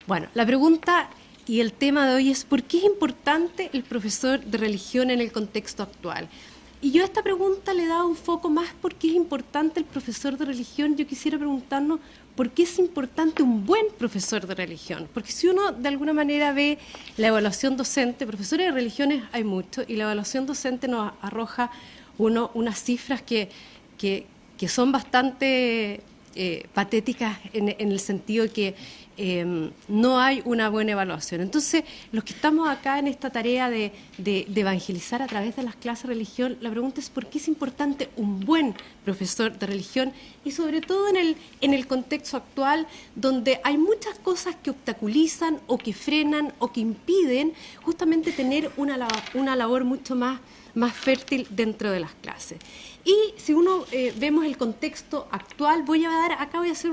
Bueno, la pregunta y el tema de hoy es ¿por qué es importante el profesor de religión en el contexto actual? Y yo a esta pregunta le he dado un foco más porque es importante el profesor de religión. Yo quisiera preguntarnos por qué es importante un buen profesor de religión. Porque si uno de alguna manera ve la evaluación docente, profesores de religiones hay muchos, y la evaluación docente nos arroja unas cifras que son bastante patéticas en el sentido que no hay una buena evaluación. Entonces, los que estamos acá en esta tarea de evangelizar a través de las clases de religión, la pregunta es ¿por qué es importante un buen profesor de religión? Y sobre todo en el contexto actual, donde hay muchas cosas que obstaculizan o que frenan o que impiden justamente tener una labor mucho más fértil dentro de las clases. Y si uno vemos el contexto actual, voy a hacer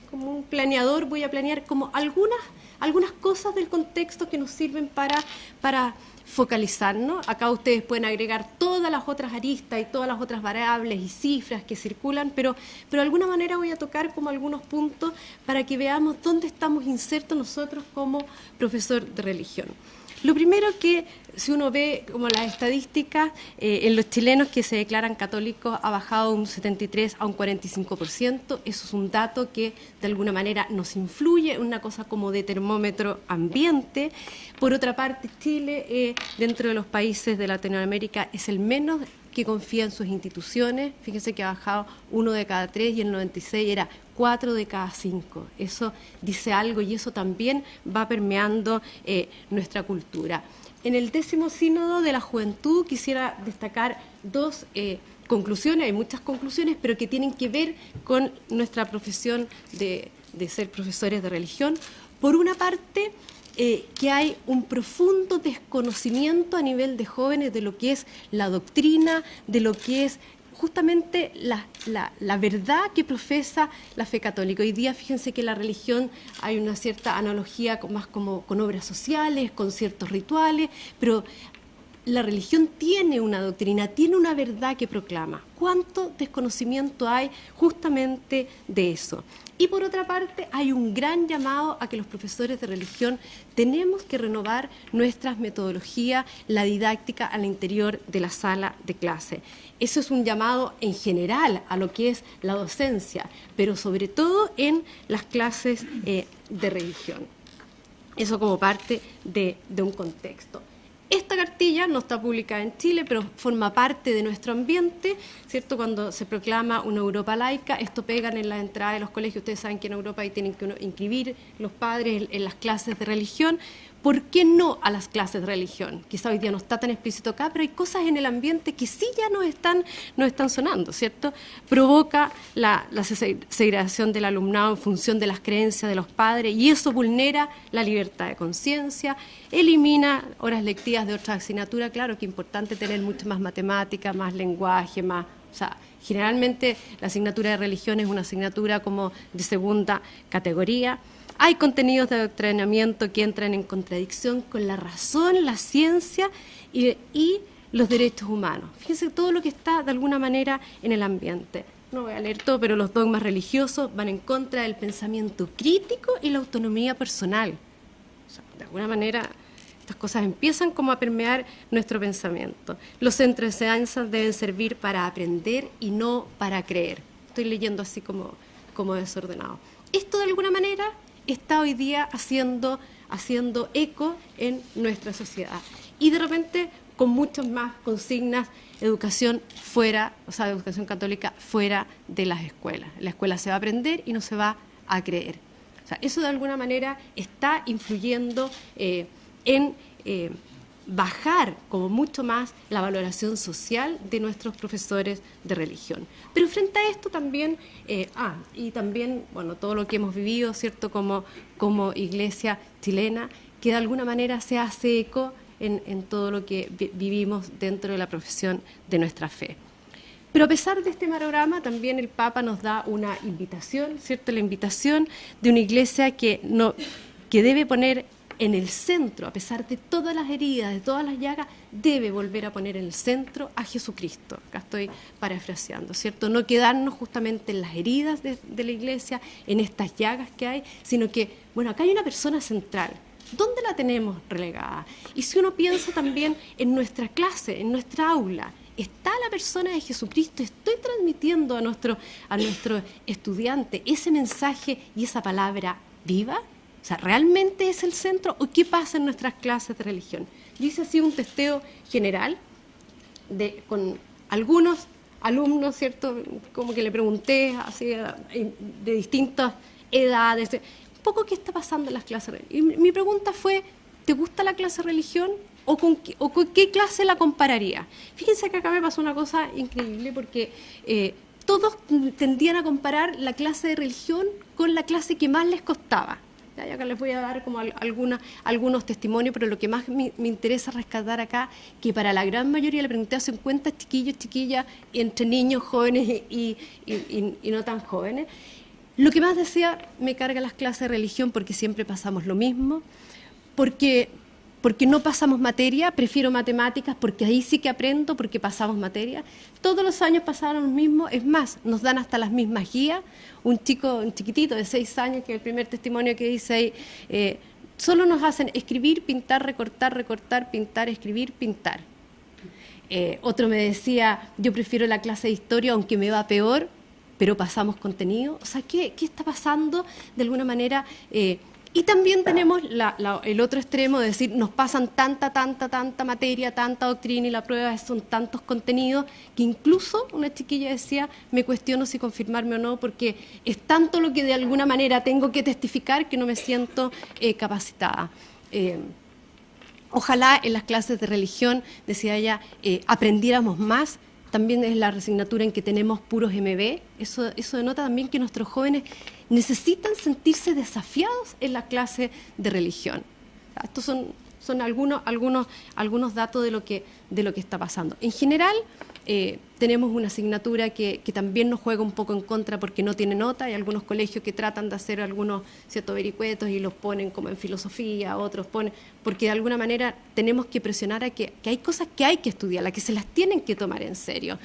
como un planeador, voy a planear como algunas cosas del contexto que nos sirven para focalizarnos. Acá ustedes pueden agregar todas las otras aristas y todas las otras variables y cifras que circulan, pero de alguna manera voy a tocar como algunos puntos para que veamos dónde estamos insertos nosotros como profesor de religión. Lo primero que, si uno ve como las estadísticas, en los chilenos que se declaran católicos ha bajado un 73 a un 45%. Eso es un dato que de alguna manera nos influye, una cosa como de termómetro ambiente. Por otra parte, Chile, dentro de los países de Latinoamérica, es el menos que confía en sus instituciones. Fíjense que ha bajado 1 de cada 3 y en el 96 era 4 de cada 5. Eso dice algo y eso también va permeando nuestra cultura. En el 10º Sínodo de la Juventud quisiera destacar dos conclusiones, hay muchas conclusiones, pero que tienen que ver con nuestra profesión de ser profesores de religión. Por una parte, que hay un profundo desconocimiento a nivel de jóvenes de lo que es la doctrina, de lo que es justamente la verdad que profesa la fe católica. Hoy día, fíjense que la religión hay una cierta analogía más como con obras sociales, con ciertos rituales, pero la religión tiene una doctrina, tiene una verdad que proclama. ¿Cuánto desconocimiento hay justamente de eso? Y por otra parte, hay un gran llamado a que los profesores de religión tenemos que renovar nuestras metodologías, la didáctica al interior de la sala de clase. Eso es un llamado en general a lo que es la docencia, pero sobre todo en las clases de religión. Eso como parte de un contexto. Esta cartilla no está publicada en Chile, pero forma parte de nuestro ambiente, ¿cierto? Cuando se proclama una Europa laica, esto pegan en la entrada de los colegios. Ustedes saben que en Europa ahí tienen que inscribir los padres en las clases de religión. ¿Por qué no a las clases de religión? Quizá hoy día no está tan explícito acá, pero hay cosas en el ambiente que sí ya nos están sonando, ¿cierto? Provoca la segregación del alumnado en función de las creencias de los padres y eso vulnera la libertad de conciencia, elimina horas lectivas de otras asignaturas. Claro que es importante tener mucho más matemática, más lenguaje, más... O sea, generalmente la asignatura de religión es una asignatura como de segunda categoría. Hay contenidos de adoctrinamiento que entran en contradicción con la razón, la ciencia y los derechos humanos. Fíjense todo lo que está de alguna manera en el ambiente. No voy a leer todo, pero los dogmas religiosos van en contra del pensamiento crítico y la autonomía personal. O sea, de alguna manera estas cosas empiezan como a permear nuestro pensamiento. Los centros de enseñanza deben servir para aprender y no para creer. Estoy leyendo así como desordenado. Esto de alguna manera está hoy día haciendo eco en nuestra sociedad. Y de repente con muchas más consignas, educación fuera, o sea, educación católica fuera de las escuelas. En la escuela se va a aprender y no se va a creer. O sea, eso de alguna manera está influyendo en bajar como mucho más la valoración social de nuestros profesores de religión. Pero frente a esto también, y también, bueno, todo lo que hemos vivido, ¿cierto?, como iglesia chilena, que de alguna manera se hace eco en todo lo que vivimos dentro de la profesión de nuestra fe. Pero a pesar de este panorama, también el Papa nos da una invitación, ¿cierto?, la invitación de una iglesia que debe poner en el centro, a pesar de todas las heridas, de todas las llagas, debe volver a poner en el centro a Jesucristo. Acá estoy parafraseando, ¿cierto? No quedarnos justamente en las heridas de la Iglesia, en estas llagas que hay, sino que, bueno, acá hay una persona central. ¿Dónde la tenemos relegada? Y si uno piensa también en nuestra clase, en nuestra aula, ¿está la persona de Jesucristo? ¿Estoy transmitiendo a nuestro estudiante ese mensaje y esa palabra viva? O sea, ¿realmente es el centro o qué pasa en nuestras clases de religión? Yo hice así un testeo general con algunos alumnos, ¿cierto? Como que le pregunté así de distintas edades, un poco qué está pasando en las clases. Y mi pregunta fue, ¿te gusta la clase de religión? ¿O con qué clase la compararía? Fíjense que acá me pasó una cosa increíble porque todos tendían a comparar la clase de religión con la clase que más les costaba. Y acá les voy a dar como algunos testimonios, pero lo que más me interesa rescatar acá, que para la gran mayoría, le pregunté a 50 chiquillos, chiquillas, entre niños, jóvenes y no tan jóvenes, lo que más decía, me carga las clases de religión porque siempre pasamos lo mismo, porque no pasamos materia, prefiero matemáticas porque ahí sí que aprendo, porque pasamos materia. Todos los años pasaron lo mismo, es más, nos dan hasta las mismas guías. Un chiquitito de 6 años, que es el primer testimonio que dice ahí, solo nos hacen escribir, pintar, recortar, recortar, pintar, escribir, pintar. Otro me decía, yo prefiero la clase de historia aunque me va peor, pero pasamos contenido. O sea, ¿qué está pasando de alguna manera? Y también tenemos el otro extremo de decir, nos pasan tanta materia, tanta doctrina y la prueba son tantos contenidos que incluso una chiquilla decía, me cuestiono si confirmarme o no porque es tanto lo que de alguna manera tengo que testificar que no me siento capacitada. Ojalá en las clases de religión, decía ella, aprendiéramos más. También es la asignatura en que tenemos puros MB. Eso denota también que nuestros jóvenes necesitan sentirse desafiados en la clase de religión. Estos son algunos datos de lo que está pasando. En general, tenemos una asignatura que también nos juega un poco en contra porque no tiene nota. Hay algunos colegios que tratan de hacer algunos ciertos vericuetos y los ponen como en filosofía, otros ponen, porque de alguna manera tenemos que presionar a que hay cosas que hay que estudiar, las que se las tienen que tomar en serio.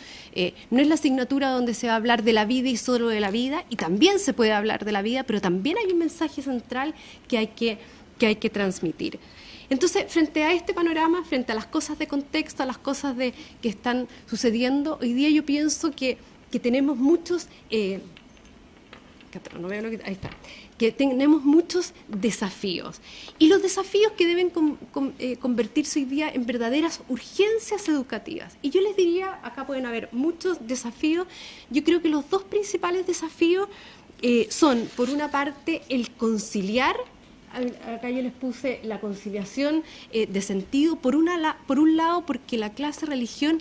No es la asignatura donde se va a hablar de la vida y solo de la vida, y también se puede hablar de la vida, pero también hay un mensaje central que hay que transmitir. Entonces, frente a este panorama, frente a las cosas de contexto, a las cosas que están sucediendo, hoy día yo pienso que tenemos muchos, ahí está, que tenemos muchos desafíos. Y los desafíos que deben convertirse hoy día en verdaderas urgencias educativas. Y yo les diría, acá pueden haber muchos desafíos, yo creo que los dos principales desafíos son, por una parte, el conciliar. Acá yo les puse la conciliación de sentido, por un lado, porque en la clase de religión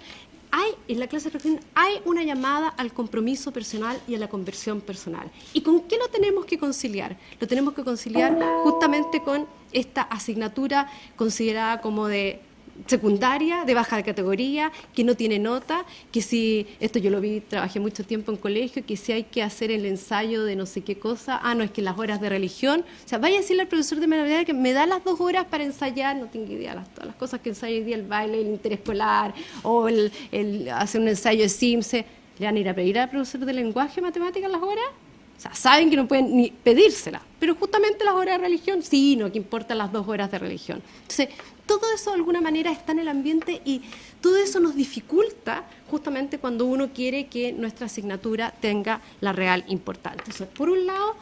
hay una llamada al compromiso personal y a la conversión personal. ¿Y con qué lo tenemos que conciliar? Lo tenemos que conciliar justamente con esta asignatura considerada como de secundaria, de baja categoría, que no tiene nota, que si, esto yo lo vi, trabajé mucho tiempo en colegio, que si hay que hacer el ensayo de no sé qué cosa, no, es que las horas de religión, o sea, vaya a decirle al profesor de manualidades que me da las 2 horas para ensayar, no tengo idea, todas las cosas que ensayo hoy día, el baile, el interescolar, o el hacer un ensayo de Simse, ¿le van a ir a pedir al profesor de lenguaje, matemáticas las horas? O sea, saben que no pueden ni pedírsela, pero justamente las horas de religión, sí, no, que importan las 2 horas de religión. Entonces, todo eso de alguna manera está en el ambiente y todo eso nos dificulta justamente cuando uno quiere que nuestra asignatura tenga la real importancia. Entonces, por un lado,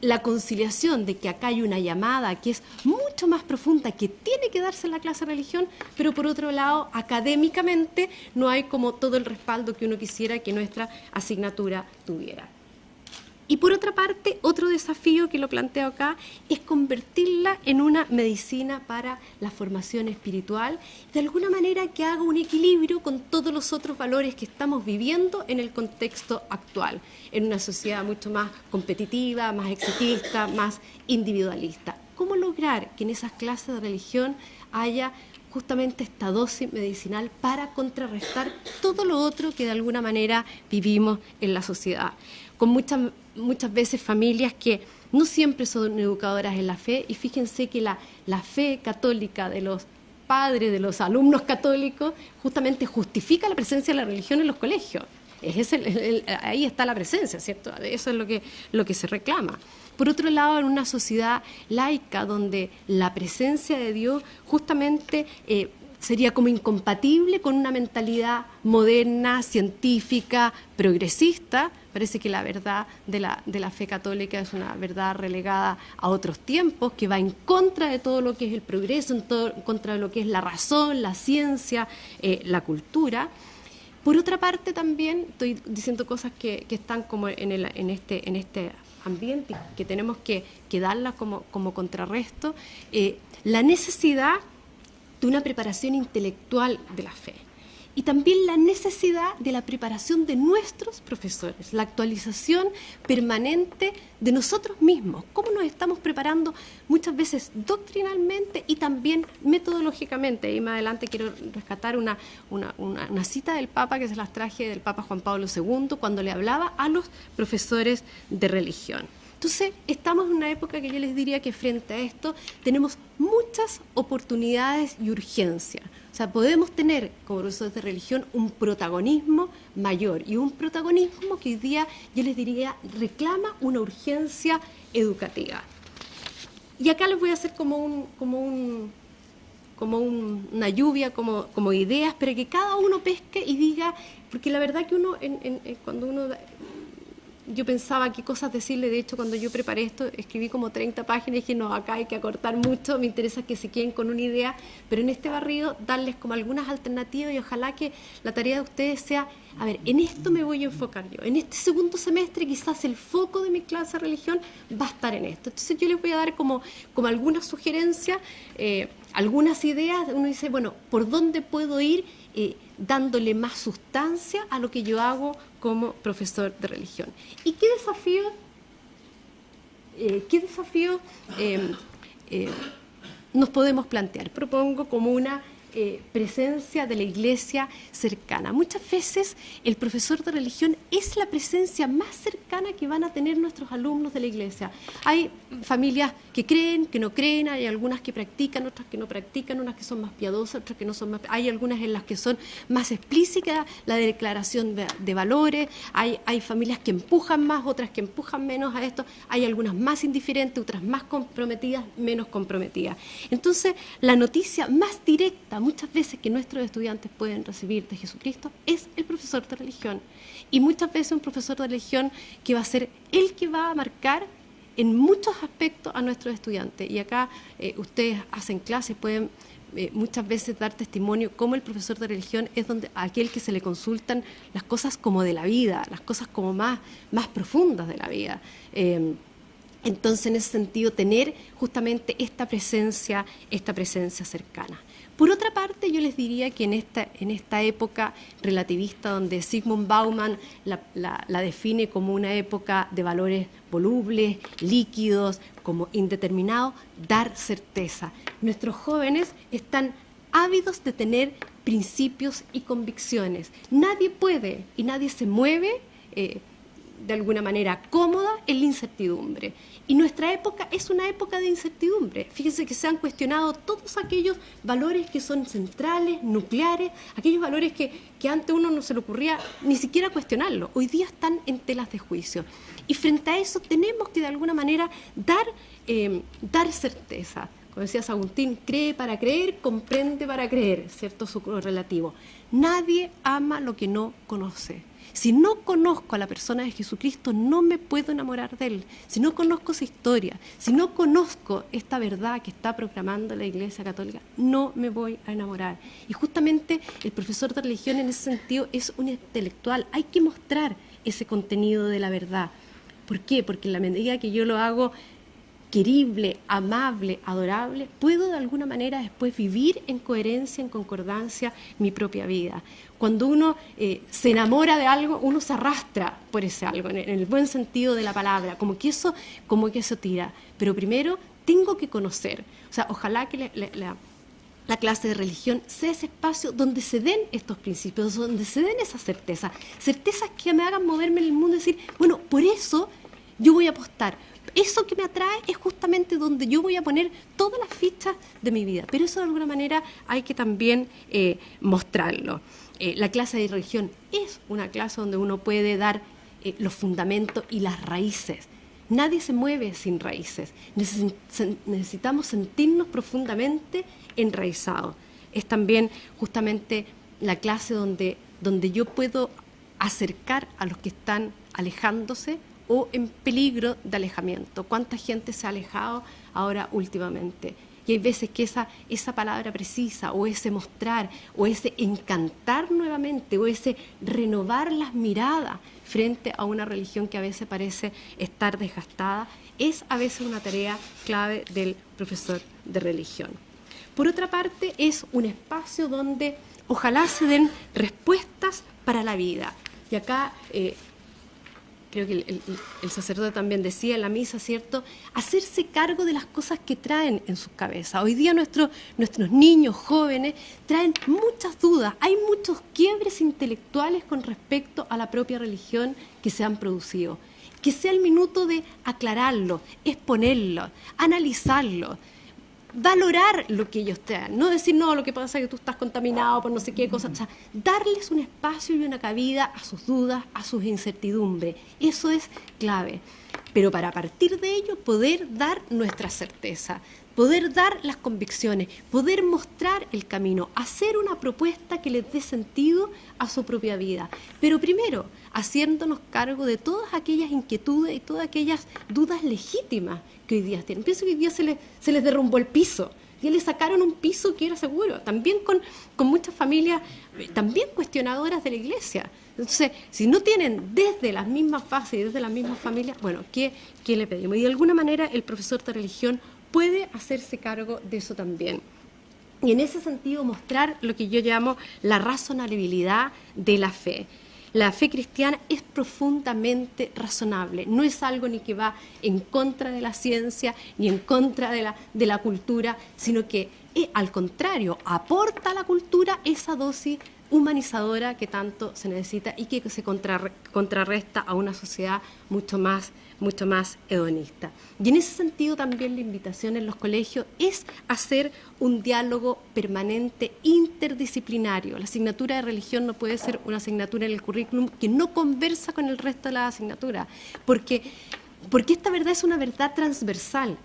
la conciliación de que acá hay una llamada que es mucho más profunda, que tiene que darse en la clase de religión, pero por otro lado, académicamente no hay como todo el respaldo que uno quisiera que nuestra asignatura tuviera. Y por otra parte, otro desafío que lo planteo acá es convertirla en una medicina para la formación espiritual, de alguna manera que haga un equilibrio con todos los otros valores que estamos viviendo en el contexto actual, en una sociedad mucho más competitiva, más exitista, más individualista. ¿Cómo lograr que en esas clases de religión haya justamente esta dosis medicinal para contrarrestar todo lo otro que de alguna manera vivimos en la sociedad? con muchas veces familias que no siempre son educadoras en la fe, y fíjense que la fe católica de los padres, de los alumnos católicos, justamente justifica la presencia de la religión en los colegios. Ahí está la presencia, ¿cierto? Eso es lo que se reclama. Por otro lado, en una sociedad laica donde la presencia de Dios justamente sería como incompatible con una mentalidad moderna, científica, progresista, parece que la verdad de la fe católica es una verdad relegada a otros tiempos, que va en contra de todo lo que es el progreso, en contra de lo que es la razón, la ciencia, la cultura. Por otra parte, también estoy diciendo cosas que están como en este ambiente, que tenemos que darlas como contrarresto, la necesidad de una preparación intelectual de la fe. Y también la necesidad de la preparación de nuestros profesores, la actualización permanente de nosotros mismos, cómo nos estamos preparando muchas veces doctrinalmente y también metodológicamente. Y más adelante quiero rescatar una cita del Papa, que se las traje del Papa Juan Pablo II, cuando le hablaba a los profesores de religión. Entonces, estamos en una época que yo les diría que frente a esto tenemos muchas oportunidades y urgencias. O sea, podemos tener, como profesores de religión, un protagonismo mayor, y un protagonismo que hoy día, yo les diría, reclama una urgencia educativa. Y acá les voy a hacer una lluvia, como ideas, pero que cada uno pesque y diga, porque la verdad que uno, cuando uno... Yo pensaba qué cosas decirle. De hecho, cuando yo preparé esto, escribí como 30 páginas y dije, no, acá hay que acortar mucho, me interesa que se queden con una idea, pero en este barrido darles como algunas alternativas, y ojalá que la tarea de ustedes sea, a ver, en esto me voy a enfocar yo. En este segundo semestre quizás el foco de mi clase de religión va a estar en esto. Entonces yo les voy a dar como algunas sugerencias, algunas ideas. Uno dice, bueno, ¿por dónde puedo ir dándole más sustancia a lo que yo hago como profesor de religión? ¿Y qué desafío nos podemos plantear? Propongo como una presencia de la iglesia cercana. Muchas veces el profesor de religión es la presencia más cercana que van a tener nuestros alumnos de la iglesia. Hay familias que creen, que no creen, hay algunas que practican, otras que no practican, unas que son más piadosas, otras que no son más... Hay algunas en las que son más explícitas la declaración de valores, hay familias que empujan más, otras que empujan menos a esto, hay algunas más indiferentes, otras más comprometidas, menos comprometidas. Entonces, la noticia más directa muchas veces que nuestros estudiantes pueden recibir de Jesucristo es el profesor de religión. Y muchas veces un profesor de religión que va a ser el que va a marcar en muchos aspectos a nuestros estudiantes. Y acá ustedes hacen clases, pueden muchas veces dar testimonio cómo el profesor de religión es aquel que se le consultan las cosas como de la vida, las cosas como más profundas de la vida. Entonces, en ese sentido, tener justamente esta presencia cercana. Por otra parte, yo les diría que en esta época relativista, donde Zygmunt Bauman la define como una época de valores volubles, líquidos, como indeterminados, dar certeza. Nuestros jóvenes están ávidos de tener principios y convicciones. Nadie puede y nadie se mueve de alguna manera cómoda en la incertidumbre. Y nuestra época es una época de incertidumbre. Fíjense que se han cuestionado todos aquellos valores que son centrales, nucleares, aquellos valores que antes uno no se le ocurría ni siquiera cuestionarlo. Hoy día están en telas de juicio. Y frente a eso tenemos que de alguna manera dar certeza. Como decía Agustín, cree para creer, comprende para creer, ¿cierto? Su relativo. Nadie ama lo que no conoce. Si no conozco a la persona de Jesucristo, no me puedo enamorar de Él. Si no conozco su historia, si no conozco esta verdad que está proclamando la Iglesia Católica, no me voy a enamorar. Y justamente el profesor de religión en ese sentido es un intelectual. Hay que mostrar ese contenido de la verdad. ¿Por qué? Porque en la medida que yo lo hago querible, amable, adorable, puedo de alguna manera después vivir en coherencia, en concordancia mi propia vida. Cuando uno se enamora de algo, uno se arrastra por ese algo, en el buen sentido de la palabra, como que eso tira. Pero primero tengo que conocer. O sea, ojalá que la clase de religión sea ese espacio donde se den estos principios, donde se den esas certezas, certezas que me hagan moverme en el mundo y decir, bueno, por eso yo voy a apostar. Eso que me atrae es justamente donde yo voy a poner todas las fichas de mi vida, pero eso de alguna manera hay que también mostrarlo. La clase de religión es una clase donde uno puede dar los fundamentos y las raíces. Nadie se mueve sin raíces. Necesitamos sentirnos profundamente enraizados. Es también justamente la clase donde yo puedo acercar a los que están alejándose o en peligro de alejamiento. ¿Cuánta gente se ha alejado ahora últimamente? Y hay veces que esa palabra precisa, o ese mostrar, o ese encantar nuevamente, o ese renovar las miradas frente a una religión que a veces parece estar desgastada, es a veces una tarea clave del profesor de religión. Por otra parte, es un espacio donde ojalá se den respuestas para la vida. Y acá creo que el sacerdote también decía en la misa, ¿cierto?, hacerse cargo de las cosas que traen en sus cabezas. Hoy día nuestros niños, jóvenes, traen muchas dudas, hay muchos quiebres intelectuales con respecto a la propia religión que se han producido. Que sea el minuto de aclararlo, exponerlo, analizarlo, valorar lo que ellos traen, no decir, no, lo que pasa es que tú estás contaminado por no sé qué cosa, o sea, darles un espacio y una cabida a sus dudas, a sus incertidumbres, eso es clave, pero para partir de ello poder dar nuestra certeza, poder dar las convicciones, poder mostrar el camino, hacer una propuesta que les dé sentido a su propia vida, pero primero haciéndonos cargo de todas aquellas inquietudes y todas aquellas dudas legítimas que hoy día tienen. Pienso que hoy día se les derrumbó el piso, ya les sacaron un piso que era seguro, también con muchas familias también cuestionadoras de la Iglesia. Entonces, si no tienen desde las mismas bases y desde las mismas familias, bueno, ¿qué le pedimos? Y de alguna manera el profesor de religión puede hacerse cargo de eso también. Y en ese sentido mostrar lo que yo llamo la razonabilidad de la fe. La fe cristiana es profundamente razonable, no es algo ni que va en contra de la ciencia ni en contra de la cultura, sino que al contrario, aporta a la cultura esa dosis humanizadora que tanto se necesita y que se contrarresta a una sociedad mucho más hedonista. Y en ese sentido también la invitación en los colegios es hacer un diálogo permanente interdisciplinario. La asignatura de religión no puede ser una asignatura en el currículum que no conversa con el resto de las asignaturas, porque esta verdad es una verdad transversal.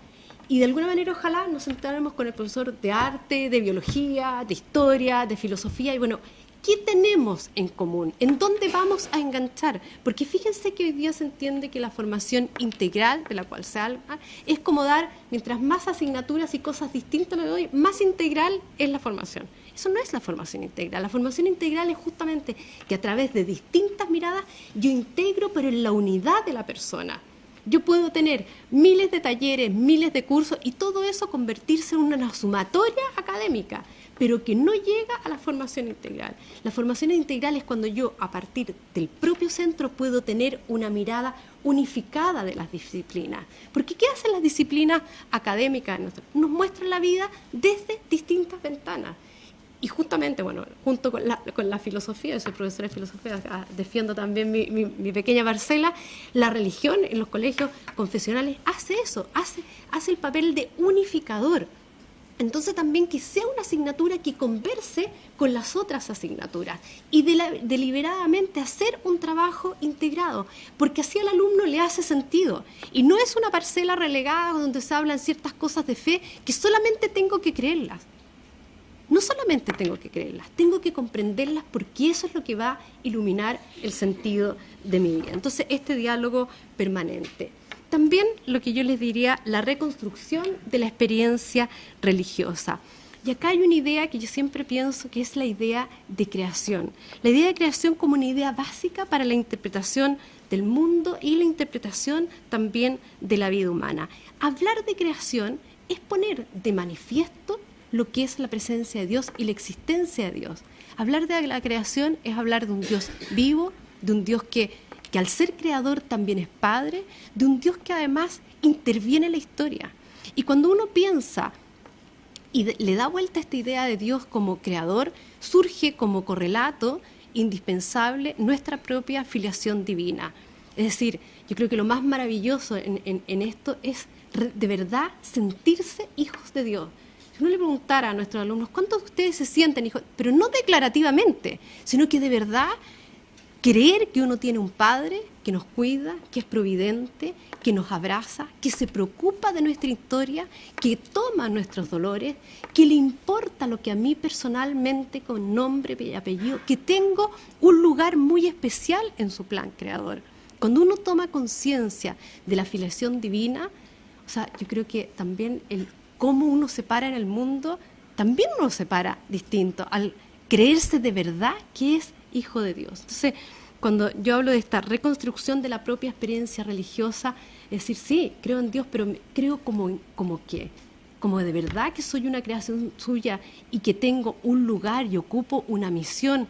Y de alguna manera ojalá nos sentáramos con el profesor de arte, de biología, de historia, de filosofía y bueno, ¿qué tenemos en común? ¿En dónde vamos a enganchar? Porque fíjense que hoy día se entiende que la formación integral, de la cual se habla, es como dar, mientras más asignaturas y cosas distintas le doy, más integral es la formación. Eso no es la formación integral. La formación integral es justamente que a través de distintas miradas yo integro, pero en la unidad de la persona. Yo puedo tener miles de talleres, miles de cursos y todo eso convertirse en una sumatoria académica, pero que no llega a la formación integral. La formación integral es cuando yo, a partir del propio centro, puedo tener una mirada unificada de las disciplinas. Porque ¿qué hacen las disciplinas académicas? Nos muestran la vida desde distintas ventanas. Y justamente, bueno, junto con la filosofía, yo soy profesora de filosofía, defiendo también mi pequeña parcela, la religión en los colegios confesionales hace eso, hace el papel de unificador. Entonces también que sea una asignatura que converse con las otras asignaturas y deliberadamente hacer un trabajo integrado, porque así al alumno le hace sentido. Y no es una parcela relegada donde se hablan ciertas cosas de fe que solamente tengo que creerlas. No solamente tengo que creerlas, tengo que comprenderlas porque eso es lo que va a iluminar el sentido de mi vida. Entonces, este diálogo permanente. También lo que yo les diría, la reconstrucción de la experiencia religiosa. Y acá hay una idea que yo siempre pienso que es la idea de creación. La idea de creación como una idea básica para la interpretación del mundo y la interpretación también de la vida humana. Hablar de creación es poner de manifiesto lo que es la presencia de Dios y la existencia de Dios. Hablar de la creación es hablar de un Dios vivo, de un Dios que al ser creador también es padre, de un Dios que además interviene en la historia. Y cuando uno piensa y le da vuelta esta idea de Dios como creador, surge como correlato indispensable nuestra propia filiación divina. Es decir, yo creo que lo más maravilloso en esto es de verdad sentirse hijos de Dios. Si uno le preguntara a nuestros alumnos, ¿cuántos de ustedes se sienten hijos? Pero no declarativamente, sino que de verdad creer que uno tiene un Padre que nos cuida, que es providente, que nos abraza, que se preocupa de nuestra historia, que toma nuestros dolores, que le importa lo que a mí personalmente, con nombre y apellido, que tengo un lugar muy especial en su plan creador. Cuando uno toma conciencia de la filiación divina, o sea, yo creo que también el cómo uno se para en el mundo, también uno se para distinto al creerse de verdad que es hijo de Dios. Entonces, cuando yo hablo de esta reconstrucción de la propia experiencia religiosa, es decir, sí, creo en Dios, pero creo como qué, como de verdad que soy una creación suya y que tengo un lugar y ocupo una misión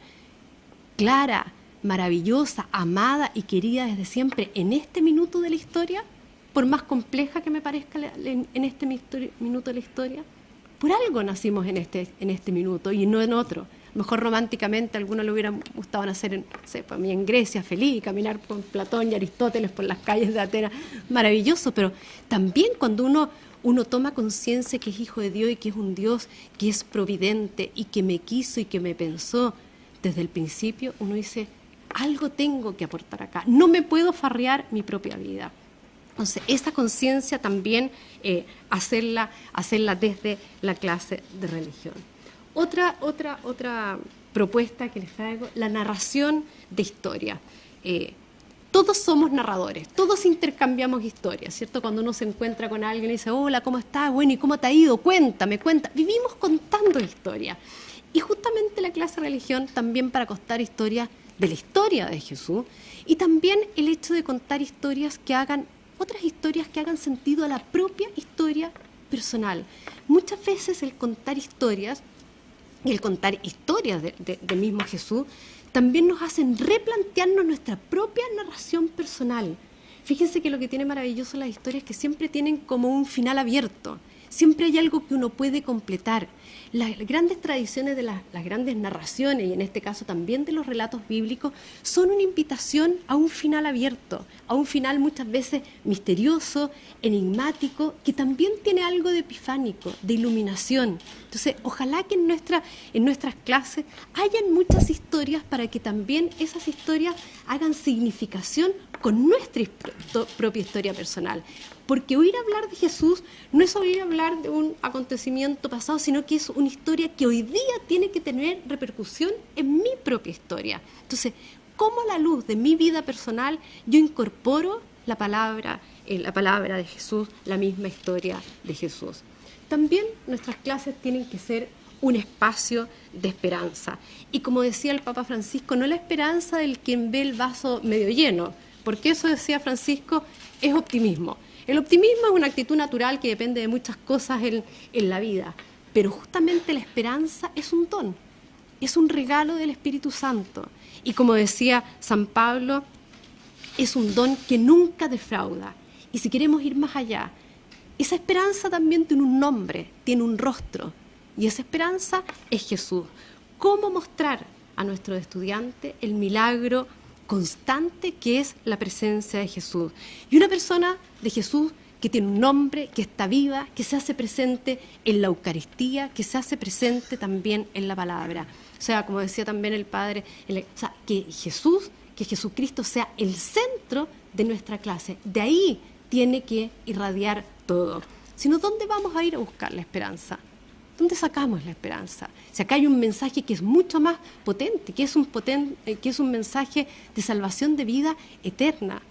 clara, maravillosa, amada y querida desde siempre en este minuto de la historia, por más compleja que me parezca en este minuto de la historia. Por algo nacimos en este minuto y no en otro. Mejor románticamente a algunos le hubiera gustado nacer en Grecia, feliz, y caminar con Platón y Aristóteles por las calles de Atenas, maravilloso, pero también cuando uno toma conciencia que es hijo de Dios y que es un Dios que es providente y que me quiso y que me pensó desde el principio, uno dice, algo tengo que aportar acá, no me puedo farrear mi propia vida. Entonces, esa conciencia también hacerla desde la clase de religión. Otra propuesta que les traigo, la narración de historia. Todos somos narradores, todos intercambiamos historias, ¿cierto? Cuando uno se encuentra con alguien y dice, hola, ¿cómo estás? Bueno, ¿y cómo te ha ido? Cuéntame. Vivimos contando historias. Y justamente la clase de religión también para contar historias de la historia de Jesús y también el hecho de contar otras historias que hagan sentido a la propia historia personal. Muchas veces el contar historias y el contar historias del mismo Jesús también nos hacen replantearnos nuestra propia narración personal. Fíjense que lo que tiene maravilloso las historias es que siempre tienen como un final abierto, siempre hay algo que uno puede completar. Las grandes tradiciones de las grandes narraciones, y en este caso también de los relatos bíblicos, son una invitación a un final abierto, a un final muchas veces misterioso, enigmático, que también tiene algo de epifánico, de iluminación. Entonces, ojalá que en nuestras clases hayan muchas historias para que también esas historias hagan significación con nuestra propia historia personal. Porque oír hablar de Jesús no es oír hablar de un acontecimiento pasado, sino que es una historia que hoy día tiene que tener repercusión en mi propia historia. Entonces, ¿cómo a la luz de mi vida personal yo incorporo la palabra de Jesús, la misma historia de Jesús? También nuestras clases tienen que ser un espacio de esperanza. Y como decía el Papa Francisco, no la esperanza del quien ve el vaso medio lleno, porque eso, decía Francisco, es optimismo. El optimismo es una actitud natural que depende de muchas cosas en la vida, pero justamente la esperanza es un don, es un regalo del Espíritu Santo. Y como decía San Pablo, es un don que nunca defrauda. Y si queremos ir más allá, esa esperanza también tiene un nombre, tiene un rostro, y esa esperanza es Jesús. ¿Cómo mostrar a nuestros estudiantes el milagro constante que es la presencia de Jesús? Y una persona de Jesús que tiene un nombre, que está viva, que se hace presente en la Eucaristía, que se hace presente también en la palabra. O sea, como decía también el Padre, que Jesucristo sea el centro de nuestra clase. De ahí tiene que irradiar todo. Si no, ¿dónde vamos a ir a buscar la esperanza? ¿Dónde sacamos la esperanza? Si acá hay un mensaje que es mucho más potente, que es un mensaje de salvación de vida eterna.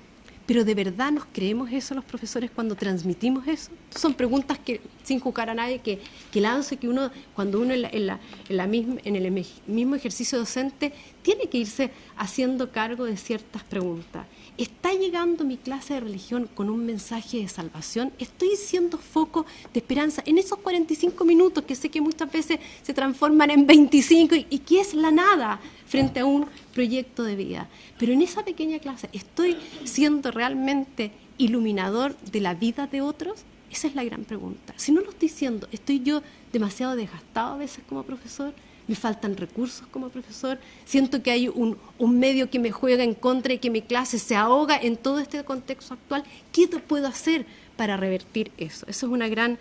Pero ¿de verdad nos creemos eso los profesores cuando transmitimos eso? Son preguntas que, sin juzgar a nadie, que lanzo y que cuando uno en el mismo ejercicio docente tiene que irse haciendo cargo de ciertas preguntas. ¿Está llegando mi clase de religión con un mensaje de salvación? ¿Estoy siendo foco de esperanza en esos 45 minutos que sé que muchas veces se transforman en 25 y que es la nada frente a un proyecto de vida? Pero en esa pequeña clase, ¿estoy siendo realmente iluminador de la vida de otros? Esa es la gran pregunta. Si no lo estoy diciendo, ¿estoy yo demasiado desgastado a veces como profesor? ¿Me faltan recursos como profesor? ¿Siento que hay un medio que me juega en contra y que mi clase se ahoga en todo este contexto actual? ¿Qué puedo hacer para revertir eso? Eso es una gran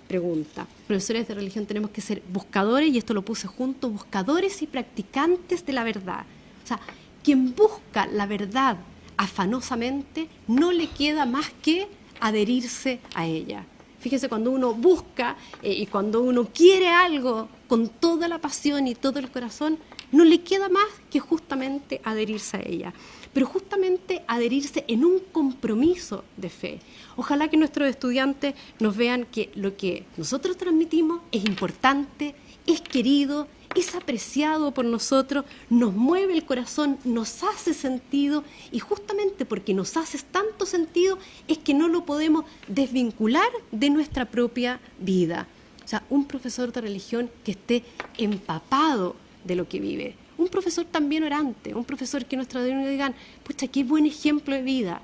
pregunta. Profesores de religión tenemos que ser buscadores, y esto lo puse junto, buscadores y practicantes de la verdad. O sea, quien busca la verdad afanosamente no le queda más que adherirse a ella. Fíjense, cuando uno busca y cuando uno quiere algo con toda la pasión y todo el corazón, no le queda más que justamente adherirse a ella. Pero justamente adherirse en un compromiso de fe. Ojalá que nuestros estudiantes nos vean que lo que nosotros transmitimos es importante, es querido, es apreciado por nosotros, nos mueve el corazón, nos hace sentido, y justamente porque nos hace tanto sentido es que no lo podemos desvincular de nuestra propia vida. O sea, un profesor de religión que esté empapado de lo que vive. Un profesor también orante, un profesor que nuestros alumnos digan, pucha, qué buen ejemplo de vida.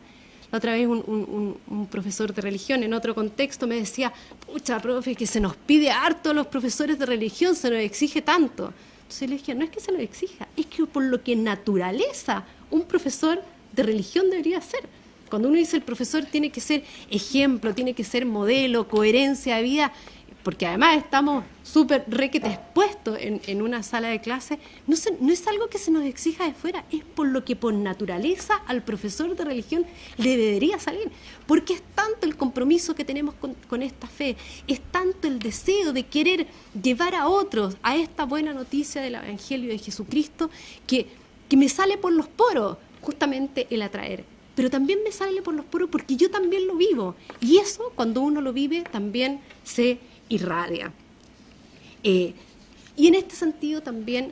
La otra vez un profesor de religión en otro contexto me decía, pucha, profe, que se nos pide harto a los profesores de religión, se nos exige tanto. Entonces le dije, no es que se nos exija, es que por lo que naturaleza un profesor de religión debería ser. Cuando uno dice el profesor tiene que ser ejemplo, tiene que ser modelo, coherencia de vida, porque además estamos súper requete expuestos en una sala de clase, no es algo que se nos exija de fuera, es por lo que por naturaleza al profesor de religión le debería salir, porque es tanto el compromiso que tenemos con esta fe, es tanto el deseo de querer llevar a otros a esta buena noticia del Evangelio de Jesucristo, que me sale por los poros justamente el atraer. Pero también me sale por los poros porque yo también lo vivo, y eso cuando uno lo vive también se irradia. Y en este sentido también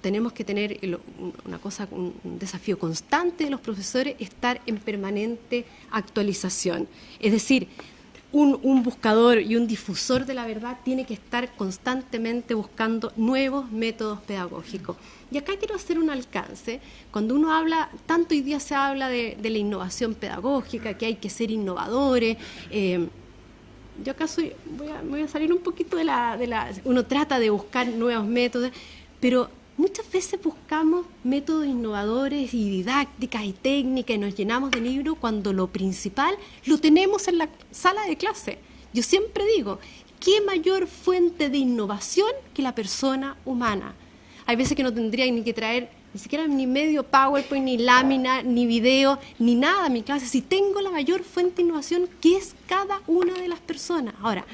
tenemos que tener un desafío constante de los profesores, estar en permanente actualización. Es decir, un buscador y un difusor de la verdad tiene que estar constantemente buscando nuevos métodos pedagógicos. Y acá quiero hacer un alcance. Cuando uno habla, tanto hoy día se habla de la innovación pedagógica, que hay que ser innovadores. Yo acá voy a salir un poquito de la... Uno trata de buscar nuevos métodos, pero muchas veces buscamos métodos innovadores y didácticas y técnicas y nos llenamos de libros cuando lo principal lo tenemos en la sala de clase. Yo siempre digo, ¿qué mayor fuente de innovación que la persona humana? Hay veces que no tendría ni que traer ni siquiera ni medio PowerPoint, ni lámina, ni video, ni nada a mi clase, si tengo la mayor fuente de innovación que es cada una de las personas. Ahora,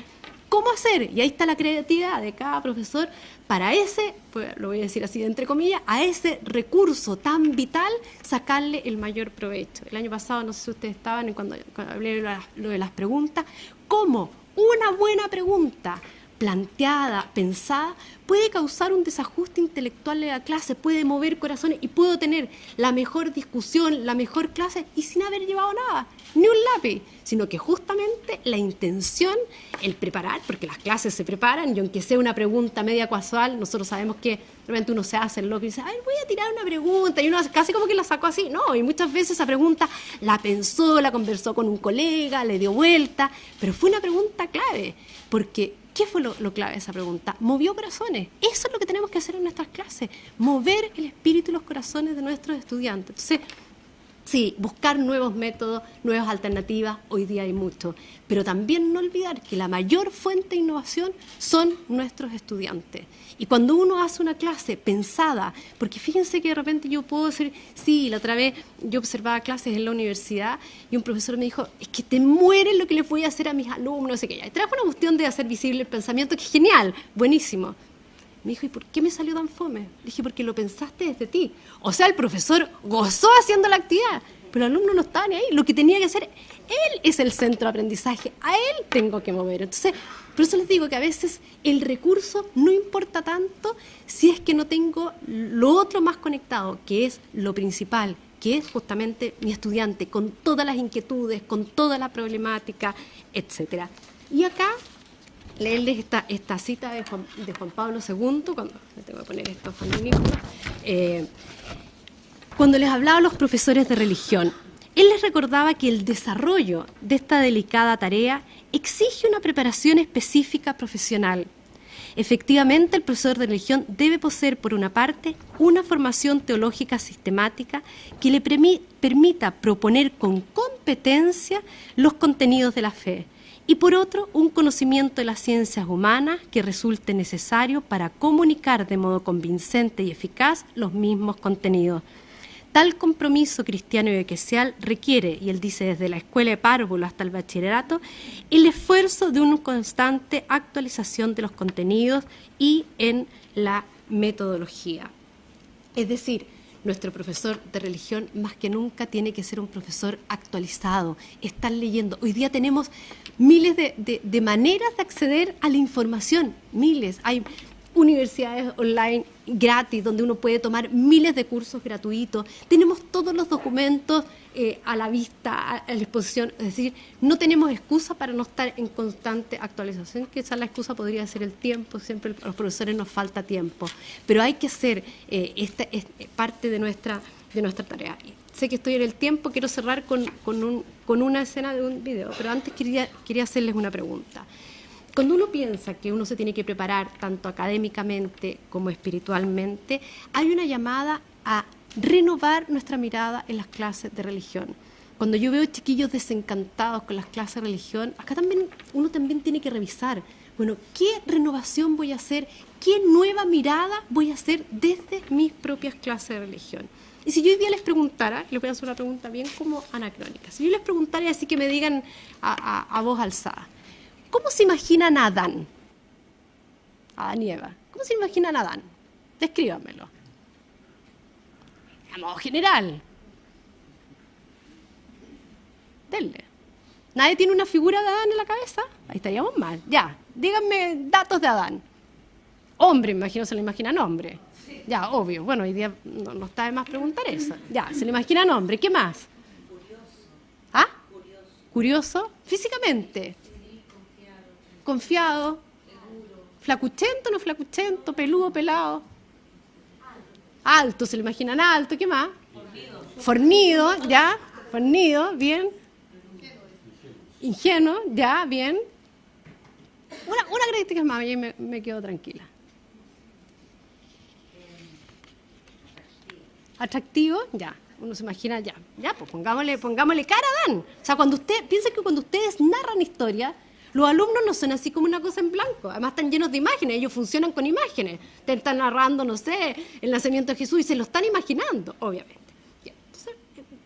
¿cómo hacer? Y ahí está la creatividad de cada profesor para ese, pues, lo voy a decir así de entre comillas, a ese recurso tan vital, sacarle el mayor provecho. El año pasado, no sé si ustedes estaban cuando hablé de lo de las preguntas, ¿cómo una buena pregunta planteada, pensada, puede causar un desajuste intelectual de la clase, puede mover corazones y puedo tener la mejor discusión, la mejor clase y sin haber llevado nada, ni un lápiz, sino que justamente la intención, el preparar, porque las clases se preparan y aunque sea una pregunta media casual, nosotros sabemos que realmente uno se hace el loco y dice, ay, voy a tirar una pregunta y uno casi como que la sacó así, no, y muchas veces esa pregunta la pensó, la conversó con un colega, le dio vuelta, pero fue una pregunta clave, porque ¿qué fue lo clave de esa pregunta? Movió corazones. Eso es lo que tenemos que hacer en nuestras clases, mover el espíritu y los corazones de nuestros estudiantes. Entonces, sí, buscar nuevos métodos, nuevas alternativas, hoy día hay mucho, pero también no olvidar que la mayor fuente de innovación son nuestros estudiantes. Y cuando uno hace una clase pensada, porque fíjense que de repente yo puedo decir, sí, la otra vez yo observaba clases en la universidad y un profesor me dijo, es que te mueres lo que les voy a hacer a mis alumnos, no sé qué. Y trajo una cuestión de hacer visible el pensamiento, que es genial, buenísimo. Me dijo, ¿y por qué me salió tan fome? Le dije, porque lo pensaste desde ti. O sea, el profesor gozó haciendo la actividad, pero el alumno no estaba ni ahí. Lo que tenía que hacer, él es el centro de aprendizaje, a él tengo que mover. Entonces, por eso les digo que a veces el recurso no importa tanto si es que no tengo lo otro más conectado, que es lo principal, que es justamente mi estudiante, con todas las inquietudes, con toda la problemática, etcétera. Y acá leerles esta cita de Juan Pablo II, cuando me tengo que poner estos fantasmas, cuando les hablaba a los profesores de religión. Él les recordaba que el desarrollo de esta delicada tarea exige una preparación específica profesional. Efectivamente, el profesor de religión debe poseer, por una parte, una formación teológica sistemática que le permita proponer con competencia los contenidos de la fe, y por otro, un conocimiento de las ciencias humanas que resulte necesario para comunicar de modo convincente y eficaz los mismos contenidos. Tal compromiso cristiano y eclesial requiere, y él dice desde la escuela de párvulo hasta el bachillerato, el esfuerzo de una constante actualización de los contenidos y en la metodología. Es decir, nuestro profesor de religión más que nunca tiene que ser un profesor actualizado, estar leyendo. Hoy día tenemos miles de maneras de acceder a la información, miles. Hay universidades online gratis donde uno puede tomar miles de cursos gratuitos. Tenemos todos los documentos a la vista, a la exposición. Es decir, no tenemos excusa para no estar en constante actualización, que esa la excusa podría ser el tiempo. Siempre a los profesores nos falta tiempo, pero hay que hacer esta es parte de nuestra tarea. Sé que estoy en el tiempo, quiero cerrar con una escena de un video, pero antes quería hacerles una pregunta. Cuando uno piensa que uno se tiene que preparar tanto académicamente como espiritualmente, hay una llamada a renovar nuestra mirada en las clases de religión. Cuando yo veo chiquillos desencantados con las clases de religión, acá uno también tiene que revisar, bueno, ¿qué renovación voy a hacer? ¿Qué nueva mirada voy a hacer desde mis propias clases de religión? Y si yo hoy día les preguntara, les voy a hacer una pregunta bien como anacrónica, si yo les preguntara y así que me digan a voz alzada, ¿cómo se imaginan a Adán? Adán y Eva. ¿Cómo se imaginan a Adán? Descríbanmelo. A modo general. Denle. ¿Nadie tiene una figura de Adán en la cabeza? Ahí estaríamos mal. Ya, díganme datos de Adán. Hombre, me imagino, se lo imaginan hombre. Ya, obvio. Bueno, hoy día no está de más preguntar eso. Ya, se lo imaginan hombre. ¿Qué más? ¿Ah? Curioso. Físicamente. Confiado, flacuchento, no flacuchento, peludo, pelado, alto, se lo imaginan alto, ¿qué más? Fornido, ya, fornido, bien, ingenuo, ya, bien. Una característica más y me quedo tranquila. Atractivo, ya. Uno se imagina, ya, pues pongámosle cara a Adán. O sea, piensa que cuando ustedes narran historia, los alumnos no son así como una cosa en blanco, además están llenos de imágenes, ellos funcionan con imágenes. Te están narrando, no sé, el nacimiento de Jesús y se lo están imaginando, obviamente. Entonces,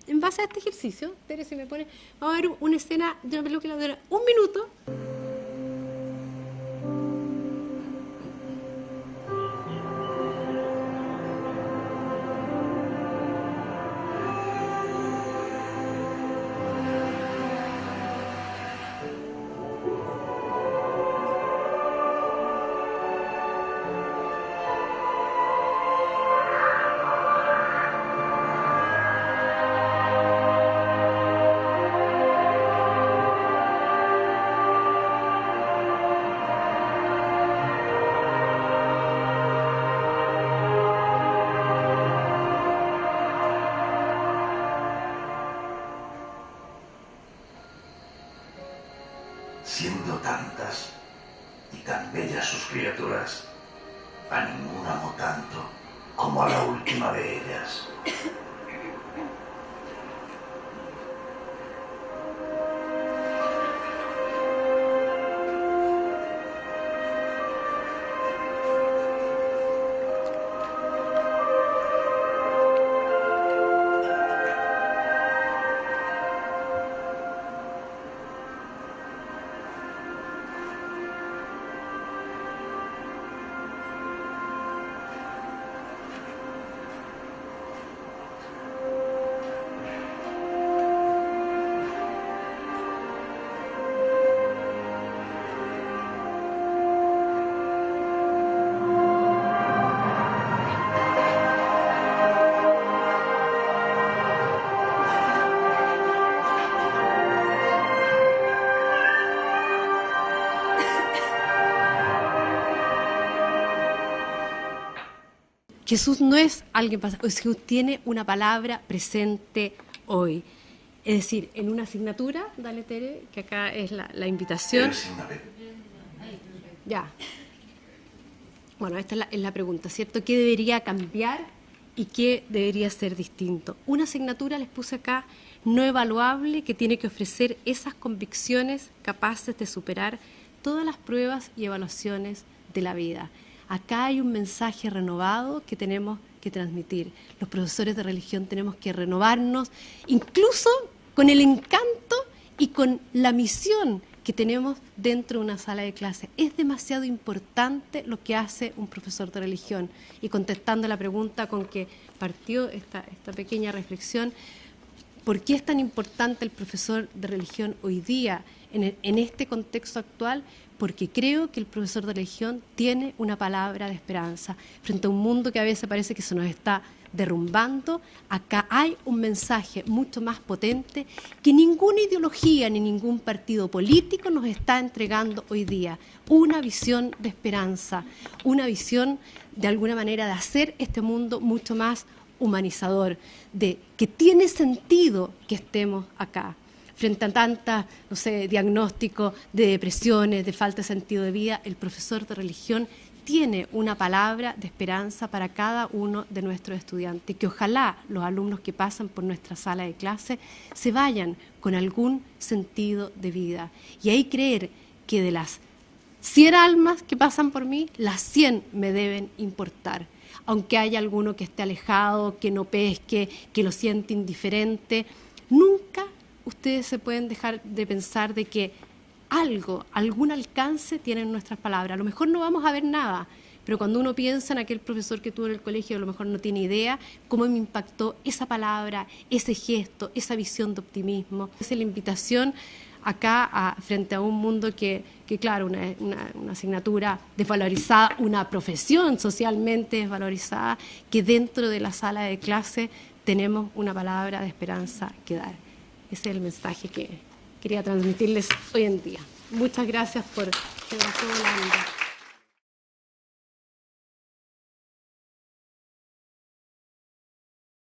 en base a este ejercicio, Tere, se me pone, vamos a ver una escena de una película que dura 1 minuto. Siendo tantas y tan bellas sus criaturas, a ninguna amo tanto como a la última de ellas. Jesús no es alguien pasado, Jesús tiene una palabra presente hoy. Es decir, en una asignatura, dale Tere, que acá es la invitación. Ya. Bueno, esta es la pregunta, ¿cierto? ¿Qué debería cambiar y qué debería ser distinto? Una asignatura, les puse acá, no evaluable, que tiene que ofrecer esas convicciones capaces de superar todas las pruebas y evaluaciones de la vida. Acá hay un mensaje renovado que tenemos que transmitir. Los profesores de religión tenemos que renovarnos, incluso con el encanto y con la misión que tenemos dentro de una sala de clase. Es demasiado importante lo que hace un profesor de religión. Y contestando la pregunta con que partió esta pequeña reflexión, ¿por qué es tan importante el profesor de religión hoy día en este contexto actual? Porque creo que el profesor de religión tiene una palabra de esperanza. Frente a un mundo que a veces parece que se nos está derrumbando, acá hay un mensaje mucho más potente que ninguna ideología ni ningún partido político nos está entregando hoy día. Una visión de esperanza, una visión de alguna manera de hacer este mundo mucho más humanizador, de que tiene sentido que estemos acá. Frente a tantas, no sé, diagnósticos de depresiones, de falta de sentido de vida, el profesor de religión tiene una palabra de esperanza para cada uno de nuestros estudiantes, que ojalá los alumnos que pasan por nuestra sala de clase se vayan con algún sentido de vida. Y ahí creer que de las 100 almas que pasan por mí, las 100 me deben importar. Aunque haya alguno que esté alejado, que no pesque, que lo siente indiferente, nunca ustedes se pueden dejar de pensar de que algún alcance tienen nuestras palabras. A lo mejor no vamos a ver nada, pero cuando uno piensa en aquel profesor que tuvo en el colegio, a lo mejor no tiene idea cómo me impactó esa palabra, ese gesto, esa visión de optimismo. Esa es la invitación acá frente a un mundo que claro, una asignatura desvalorizada, una profesión socialmente desvalorizada, que dentro de la sala de clase tenemos una palabra de esperanza que dar. Ese es el mensaje que quería transmitirles hoy en día. Muchas gracias por todo la vida.